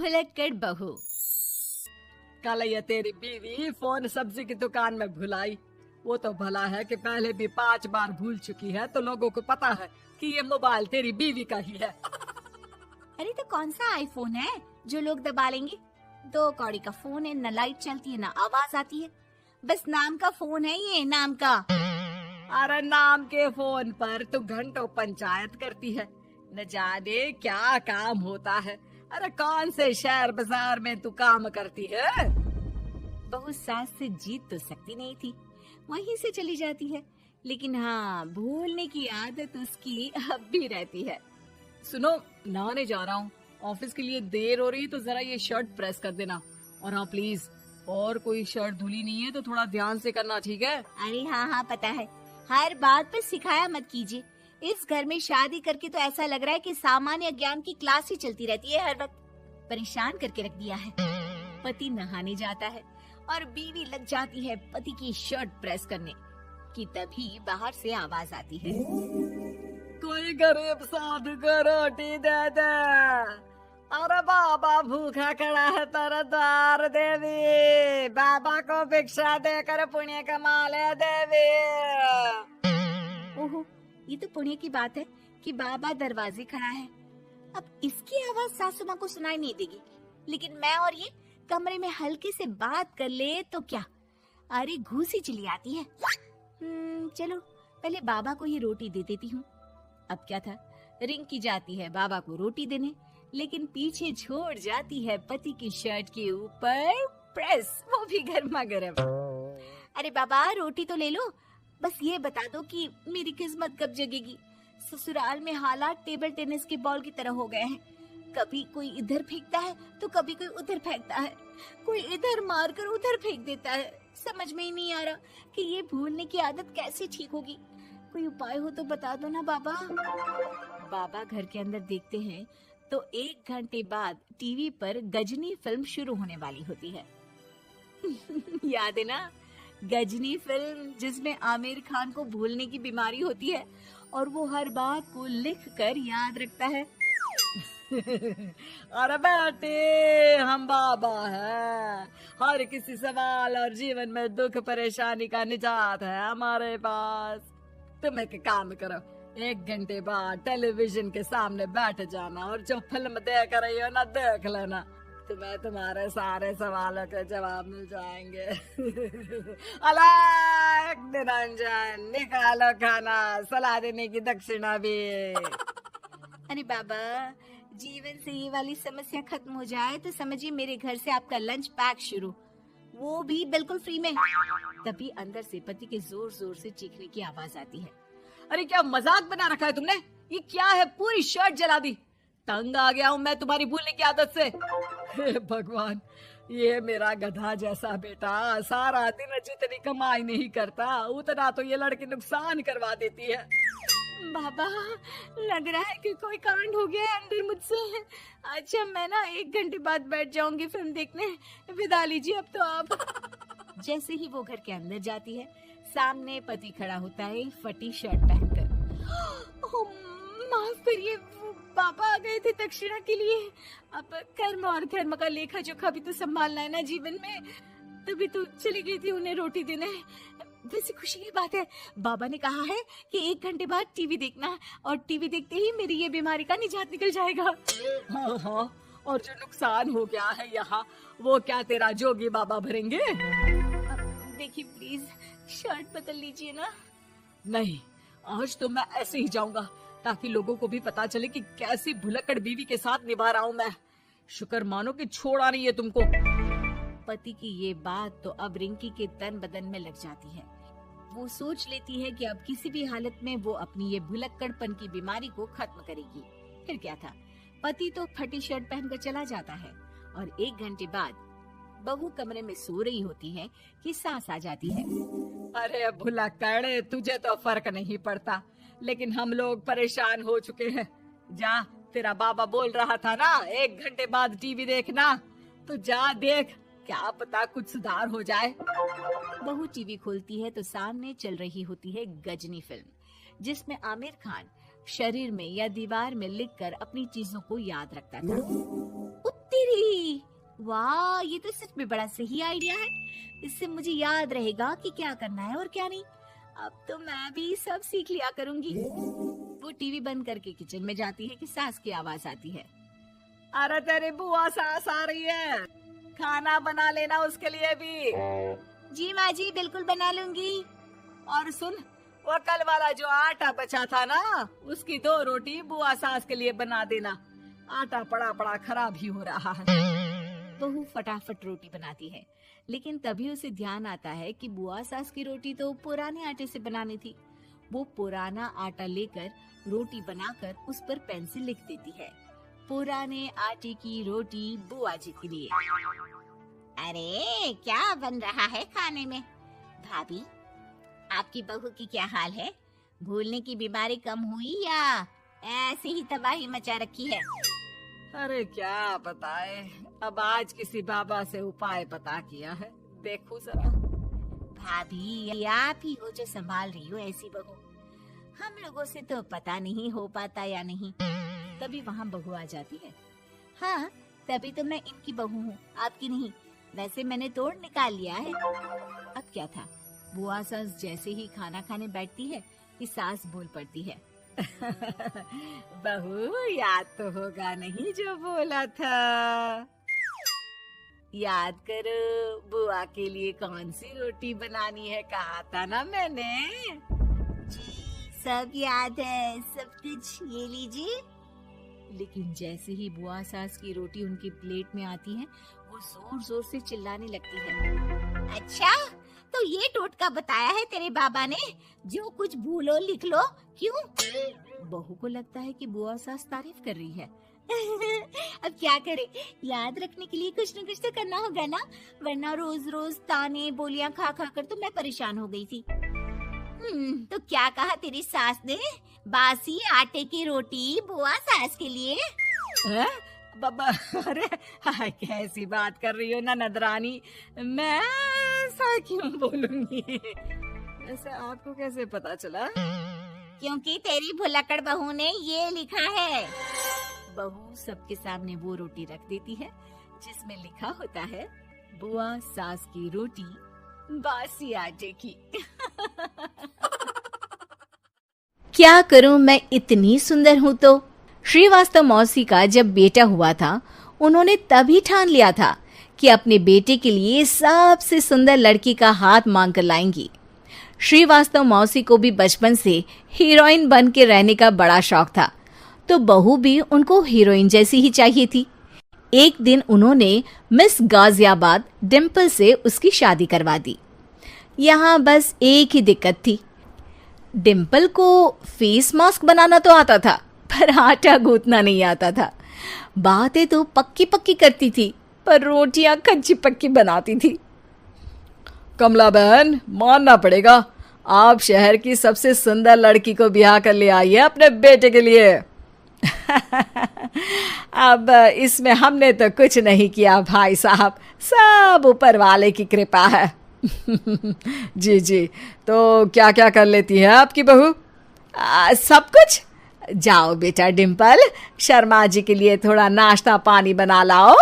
भुलक्कड़ बहू। कल ये तेरी बीवी फोन सब्जी की दुकान में भुलाई। वो तो भला है कि पहले भी 5 बार भूल चुकी है, तो लोगों को पता है कि ये मोबाइल तेरी बीवी का ही है। अरे तो कौन सा आईफोन है जो लोग दबा लेंगे? 2 कौड़ी का फोन है, न लाइट चलती है न आवाज आती है, बस नाम का फोन है ये, नाम का। अरे नाम के फोन पर तू घंटों पंचायत करती है, न जाने क्या काम होता है। अरे कौन से शहर बाजार में तू काम करती है? बहू सास से जीत तो सकती नहीं थी, वहीं से चली जाती है, लेकिन हाँ भूलने की आदत उसकी अब भी रहती है। सुनो, नहाने जा रहा हूँ, ऑफिस के लिए देर हो रही है, तो जरा ये शर्ट प्रेस कर देना। और हाँ प्लीज, और कोई शर्ट धुली नहीं है तो थोड़ा ध्यान से करना, ठीक है? अरे हाँ पता है, हर बात पर सिखाया मत कीजिए। इस घर में शादी करके तो ऐसा लग रहा है कि सामान्य ज्ञान की क्लास ही चलती रहती है, हर वक्त परेशान करके रख दिया है। पति नहाने जाता है और बीवी लग जाती है पति की शर्ट प्रेस करने कि तभी बाहर से आवाज आती है, कोई गरीब साधु को रोटी दे दे। अरे बाबा भूखा खड़ा है तेरे द्वार देवी, बाबा को भिक्षा देकर पुण्य कमा ले देवी। ओहो, ये तो पुण्य की बात है कि बाबा दरवाजे खड़ा है। अब इसकी आवाज सासू माँ को सुनाई नहीं देगी, लेकिन मैं और ये कमरे में हल्के से बात कर ले तो क्या, अरे घूसी चली आती है। चलो पहले बाबा को ये रोटी दे देती हूँ। अब क्या था, रिंकी जाती है बाबा को रोटी देने, लेकिन पीछे छोड़ जाती है पति की शर्ट के ऊपर प्रेस, वो भी गर्मा गर्म। अरे बाबा रोटी तो ले लो, बस ये बता दो कि मेरी किस्मत कब जगेगी। ससुराल में हालात टेबल टेनिस के बॉल की तरह हो गए हैं, कभी कोई इधर फेंकता है तो कभी कोई उधर फेंकता है, कोई इधर मारकर उधर फेंक देता है। समझ में ही नहीं आ रहा कि ये भूलने की आदत कैसे ठीक होगी। कोई उपाय हो तो बता दो ना बाबा। बाबा घर के अंदर देखते हैं तो 1 घंटे बाद टीवी पर गजनी फिल्म शुरू होने वाली होती है। याद है ना, गजनी फिल्म जिसमें आमिर खान को भूलने की बीमारी होती है और वो हर बात को लिख कर याद रखता है। अरे बेटे, हम बाबा हैं, हर किसी सवाल और जीवन में दुख परेशानी का निजात है हमारे पास। तुम एक काम करो, 1 घंटे बाद टेलीविजन के सामने बैठ जाना और जो फिल्म देख रही हो ना देख लेना, तुम्हें तुम्हारे सारे सवालों के जवाब मिल जाएंगे। अलग निरंजन, निकालो खाना, सलाह देने की दक्षिणा भी। अरे बाबा, जीवन से ये वाली समस्या खत्म हो जाए तो समझिए मेरे घर से आपका लंच पैक शुरू, वो भी बिल्कुल फ्री में। तभी अंदर से पति के जोर जोर से चीखने की आवाज आती है। अरे क्या मजाक बना रखा है तुमने? ये क्या है, पूरी शर्ट जला दी। तंग आ गया हूँ मैं तुम्हारी भूलने की आदत से। हे भगवान, ये मेरा गधा जैसा बेटा सारा दिन जितनी कमाई नहीं करता उतना तो ये लड़की नुकसान करवा देती है। बाबा, लग रहा है कि कोई कांड हो गया है अंदर मुझसे। अच्छा मैं ना 1 घंटे बाद बैठ जाऊंगी फिल्म देखने, विदा लीजिए अब तो आप। जैसे ही वो घर के अंदर जाती है, सामने पति खड़ा होता है फटी शर्ट पहनकर। माफ करिए, पापा आ गए थे दक्षिणा के लिए। अब कर्म और धर्म का लेखा जोखा भी तो संभालना है ना जीवन में, तभी तो चली गई थी उन्हें रोटी देने। वैसे खुशी की बात है, बाबा ने कहा है कि 1 घंटे बाद टीवी देखना, और टीवी देखते ही मेरी ये बीमारी का निजात निकल जाएगा। हाँ, और जो नुकसान हो गया है यहाँ, वो क्या तेरा जोगी बाबा भरेंगे? देखिए प्लीज, शर्ट बदल लीजिए ना। नहीं, आज तो मैं ऐसे ही जाऊंगा ताकि लोगों को भी पता चले कि कैसी भुलक्कड़ बीवी के साथ निभा रहा हूँ मैं। शुक्र मानो कि छोड़ा नहीं है तुमको। पति की ये बात तो अब रिंकी के तन बदन में लग जाती है। वो सोच लेती है कि अब किसी भी हालत में वो अपनी ये भुलक्कड़पन की बीमारी को खत्म करेगी। फिर क्या था, पति तो फटी शर्ट पहनकर चला जाता है और 1 घंटे बाद बहू कमरे में सो रही होती है कि सास आ जाती है। अरे भुलक्कड़, तुझे तो फर्क नहीं पड़ता, लेकिन हम लोग परेशान हो चुके हैं। जा, तेरा बाबा बोल रहा था ना 1 घंटे बाद टीवी देखना, तो जा देख, क्या पता कुछ सुधार हो जाए। बहू टीवी खोलती है तो सामने चल रही होती है गजनी फिल्म, जिसमें आमिर खान शरीर में या दीवार में लिखकर अपनी चीजों को याद रखता था। उत्तरी वाह, ये तो सच में बड़ा सही आइडिया है। इससे मुझे याद रहेगा कि क्या करना है और क्या नहीं। अब तो मैं भी सब सीख लिया करूंगी। वो टीवी बंद करके किचन में जाती है कि सास की आवाज आती है। अरे तेरी बुआ सास आ रही है, खाना बना लेना उसके लिए भी। जी माँ जी, बिल्कुल बना लूंगी। और सुन, वो कल वाला जो आटा बचा था ना, उसकी 2 रोटी बुआ सास के लिए बना देना। आटा पड़ा पड़ा खराब ही हो रहा है। बहू फटाफट रोटी बनाती है, लेकिन तभी उसे ध्यान आता है कि बुआ सास की रोटी तो पुराने आटे से बनानी थी। वो पुराना आटा लेकर रोटी बनाकर उस पर पेन से लिख देती है, पुराने आटे की रोटी बुआ जी के लिए। अरे क्या बन रहा है खाने में? भाभी, आपकी बहू की क्या हाल है? भूलने की बीमारी कम हुई या ऐसे ही तबाही मचा रखी है? अरे क्या बताए, अब आज किसी बाबा से उपाय पता किया है, देखो जरा। भाभी, ये आप ही हो जो संभाल रही हो ऐसी बहू। हम लोगों से तो पता नहीं हो पाता या नहीं। तभी वहाँ बहू आ जाती है। हाँ, तभी तो मैं इनकी बहू हूँ, आपकी नहीं। वैसे मैंने तोड़ निकाल लिया है। अब क्या था, बुआ सास जैसे ही खाना खाने बैठती है कि सास बोल पड़ती है। बहू, याद तो होगा नहीं जो बोला था? याद करो, बुआ के लिए कौन सी रोटी बनानी है, कहा था ना मैंने। जी, सब याद है, सब कुछ। ये लीजिए। लेकिन जैसे ही बुआ सास की रोटी उनकी प्लेट में आती है, वो जोर जोर से चिल्लाने लगती है। अच्छा, तो ये टोटका बताया है तेरे बाबा ने, जो कुछ भूलो लिख लो, क्यों? बहू को लगता है कि बुआ सास तारीफ कर रही है। अब क्या करे, याद रखने के लिए कुछ न कुछ तो करना होगा ना, वरना रोज रोज ताने बोलियां खा खा कर तो मैं परेशान हो गई थी। तो क्या कहा तेरी सास ने? बासी आटे की रोटी बुआ सास के लिए? है? बाबा, अरे हाय, कैसी बात कर रही हो ननद रानी, मैं ऐसा क्यों बोलूंगी? ऐसे आपको कैसे पता चला? क्योंकि तेरी भुलक्कड़ बहू ने ये लिखा है। बहू सबके सामने वो रोटी रख देती है जिसमें लिखा होता है, बुआ सास की रोटी बासी आटे की। क्या करूं, मैं इतनी सुंदर हूं तो? श्रीवास्तव मौसी का जब बेटा हुआ था, उन्होंने तभी ठान लिया था कि अपने बेटे के लिए सबसे सुंदर लड़की का हाथ मांग कर लाएंगी। श्रीवास्तव मौसी को भी बचपन से हीरोइन बन के रहने का बड़ा शौक था, तो बहू भी उनको हीरोइन जैसी ही चाहिए थी। एक दिन उन्होंने मिस गाजियाबाद डिम्पल से उसकी शादी करवा दी। यहाँ बस एक ही दिक्कत थी, डिम्पल को फेस मास्क बनाना तो आता था, पर आटा गूंथना नहीं आता था। बातें तो पक्की पक्की करती थी, पर रोटियां कच्ची पक्की बनाती थी। कमला बहन, मानना पड़ेगा, आप शहर की सबसे सुंदर लड़की को ब्याह कर ले आई है अपने बेटे के लिए। अब इसमें हमने तो कुछ नहीं किया भाई साहब, सब ऊपर वाले की कृपा है। जी जी, तो क्या क्या कर लेती है आपकी बहू? सब कुछ। जाओ बेटा डिम्पल, शर्मा जी के लिए थोड़ा नाश्ता पानी बना लाओ।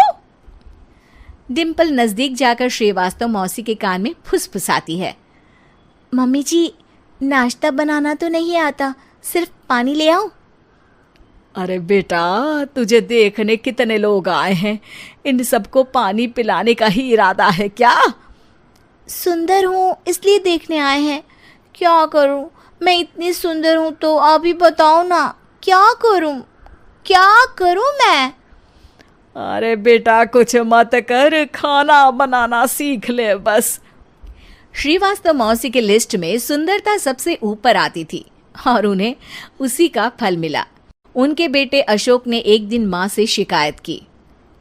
डिम्पल नजदीक जाकर श्रीवास्तव मौसी के कान में फुसफुसाती है। मम्मी जी, नाश्ता बनाना तो नहीं आता, सिर्फ पानी ले आओ। अरे बेटा, तुझे देखने कितने लोग आए हैं, इन सबको पानी पिलाने का ही इरादा है क्या? सुंदर हूँ इसलिए देखने आए हैं। क्या करूँ, मैं इतनी सुंदर हूँ तो आप ही बताओ ना, क्या करूँ मैं? अरे बेटा, कुछ मत कर, खाना बनाना सीख ले बस। श्रीवास्तव मौसी के लिस्ट में सुंदरता सबसे ऊपर आती थी और उन्हें उसी का फल मिला। उनके बेटे अशोक ने एक दिन माँ से शिकायत की।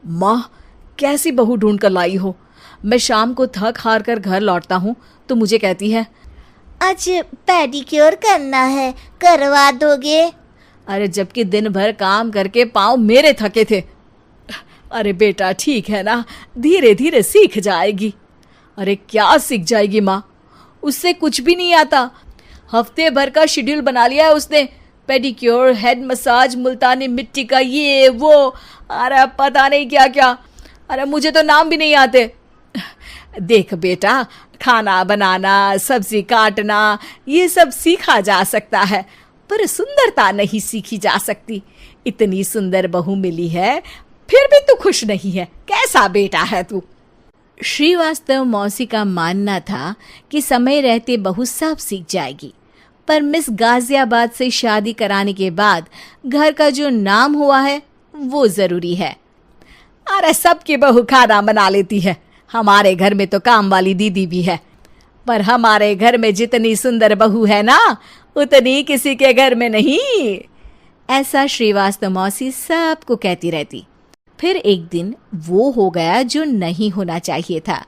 माँ, कैसी बहू ढूंढ कर लाई हो? मैं शाम को थक हार कर घर लौटता हूँ तो मुझे कहती है, आज पेडिक्योर करना है, करवा दोगे? अरे जबकि दिन भर काम करके पाँव मेरे थके थे। अरे बेटा, ठीक है ना, धीरे धीरे सीख जाएगी। अरे क्या सीख जाएगी माँ, उससे कुछ भी नहीं आता। हफ्ते भर का शेड्यूल बना लिया है उसने, पेडिक्योर, हेड मसाज, मुल्तानी मिट्टी का ये वो, अरे पता नहीं क्या क्या। अरे मुझे तो नाम भी नहीं आते। देख बेटा, खाना बनाना, सब्जी काटना, ये सब सीखा जा सकता है, पर सुंदरता नहीं सीखी जा सकती। इतनी सुंदर बहू मिली है, फिर भी तू खुश नहीं है। कैसा बेटा है तू? श्रीवास्तव मौसी का मानना था कि समय रहते बहू सब सीख जाएगी, पर मिस गाजियाबाद से शादी कराने के बाद घर का जो नाम हुआ है वो जरूरी है। अरे सबकी बहू खाना बना लेती है, हमारे घर में तो काम वाली दीदी भी है, पर हमारे घर में जितनी सुंदर बहू है ना, उतनी किसी के घर में नहीं। ऐसा श्रीवास्तव मौसी सबको कहती रहती। फिर एक दिन वो हो गया जो नहीं होना चाहिए था।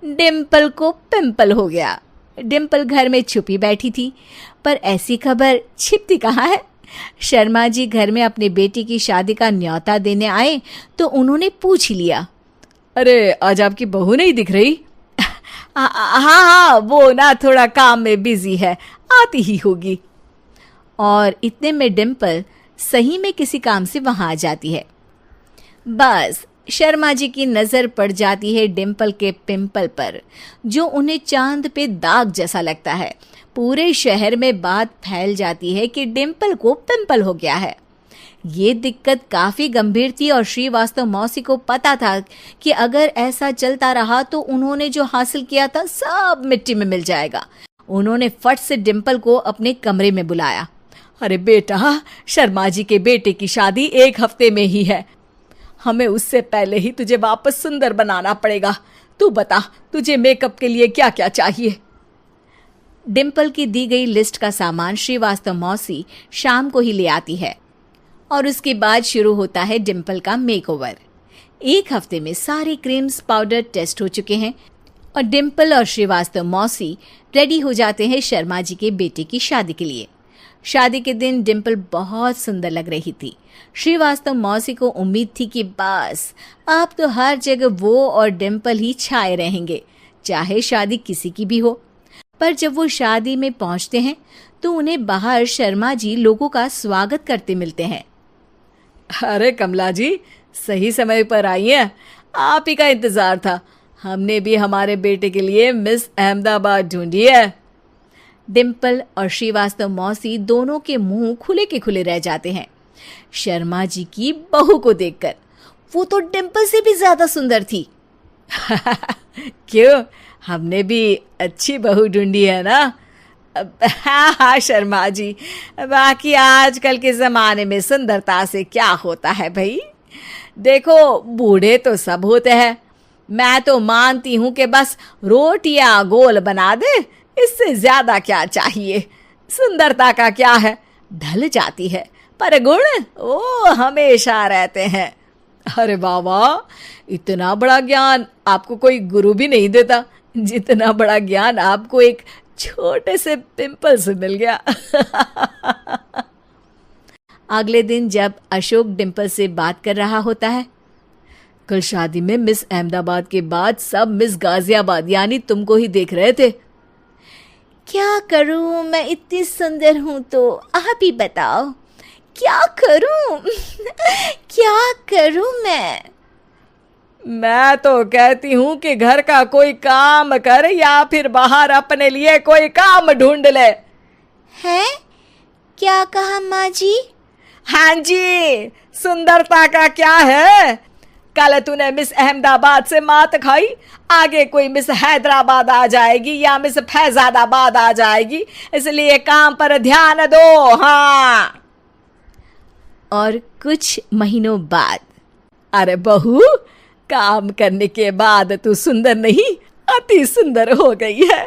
डिम्पल को पिंपल हो गया। डिम्पल घर में छुपी बैठी थी, पर ऐसी खबर छिपती कहाँ है। शर्मा जी घर में अपने बेटी की शादी का न्योता देने आए तो उन्होंने पूछ लिया, अरे आज आपकी बहू नहीं दिख रही? हाँ, वो ना थोड़ा काम में बिजी है, आती ही होगी। और इतने में डिम्पल सही में किसी काम से वहां आ जाती है। बस शर्मा जी की नजर पड़ जाती है डिम्पल के पिंपल पर, जो उन्हें चांद पे दाग जैसा लगता है। पूरे शहर में बात फैल जाती है कि डिम्पल को पिंपल हो गया है। ये दिक्कत काफी गंभीर थी और श्रीवास्तव मौसी को पता था कि अगर ऐसा चलता रहा तो उन्होंने जो हासिल किया था सब मिट्टी में मिल जाएगा। उन्होंने फट से डिम्पल को अपने कमरे में बुलाया। अरे बेटा, शर्मा जी के बेटे की शादी 1 हफ्ते में ही है, हमें उससे पहले ही तुझे वापस सुंदर बनाना पड़ेगा। तू बता, तुझे मेकअप के लिए क्या क्या चाहिए? डिम्पल की दी गई लिस्ट का सामान श्रीवास्तव मौसी शाम को ही ले आती है और उसके बाद शुरू होता है डिम्पल का मेकओवर। 1 हफ्ते में सारे क्रीम्स पाउडर टेस्ट हो चुके हैं और डिम्पल और श्रीवास्तव मौसी रेडी हो जाते हैं शर्मा जी के बेटे की शादी के लिए। शादी के दिन डिम्पल बहुत सुंदर लग रही थी। श्रीवास्तव मौसी को उम्मीद थी कि बस अब तो हर जगह वो और डिम्पल ही छाए रहेंगे, चाहे शादी किसी की भी हो। पर जब वो शादी में पहुंचते हैं तो उन्हें बाहर शर्मा जी लोगों का स्वागत करते मिलते हैं। अरे कमला जी, सही समय पर आई हैं, आप ही का इंतजार था। हमने भी हमारे बेटे के लिए मिस अहमदाबाद ढूंढी है। डिम्पल और श्रीवास्तव मौसी दोनों के मुंह खुले के खुले रह जाते हैं शर्मा जी की बहू को देखकर। वो तो डिम्पल से भी ज्यादा सुंदर थी। क्यों, हमने भी अच्छी बहू ढूंढी है ना? हाँ शर्मा जी, बाकी आजकल के जमाने में सुंदरता से क्या होता है भाई? देखो, बूढ़े तो सब होते हैं। मैं तो मानती हूँ कि बस रोटियां गोल बना दे, इससे ज्यादा क्या चाहिए। सुंदरता का क्या है, ढल जाती है, पर गुण वो हमेशा रहते हैं। अरे वाह, इतना बड़ा ज्ञान आपको कोई गुरु भी नहीं देता जितना बड़ा ज्ञान आपको एक छोटे से पिंपल से मिल गया। अगले दिन जब अशोक डिम्पल से बात कर रहा होता है, कल शादी में मिस अहमदाबाद के बाद सब मिस गाजियाबाद यानी तुमको ही देख रहे थे। क्या करूं, मैं इतनी सुंदर हूं तो आप ही बताओ क्या करूं? क्या करूं मैं तो कहती हूँ कि घर का कोई काम कर या फिर बाहर अपने लिए कोई काम ढूंढ ले। है? क्या कहा माँ जी? हाँ जी, सुंदरता का क्या है? कल तूने मिस अहमदाबाद से मात खाई, आगे कोई मिस हैदराबाद आ जाएगी या मिस फैजादाबाद आ जाएगी, इसलिए काम पर ध्यान दो। हाँ। और कुछ महीनों बाद, अरे बहू, काम करने के बाद तू सुंदर नहीं, अति सुंदर हो गई है।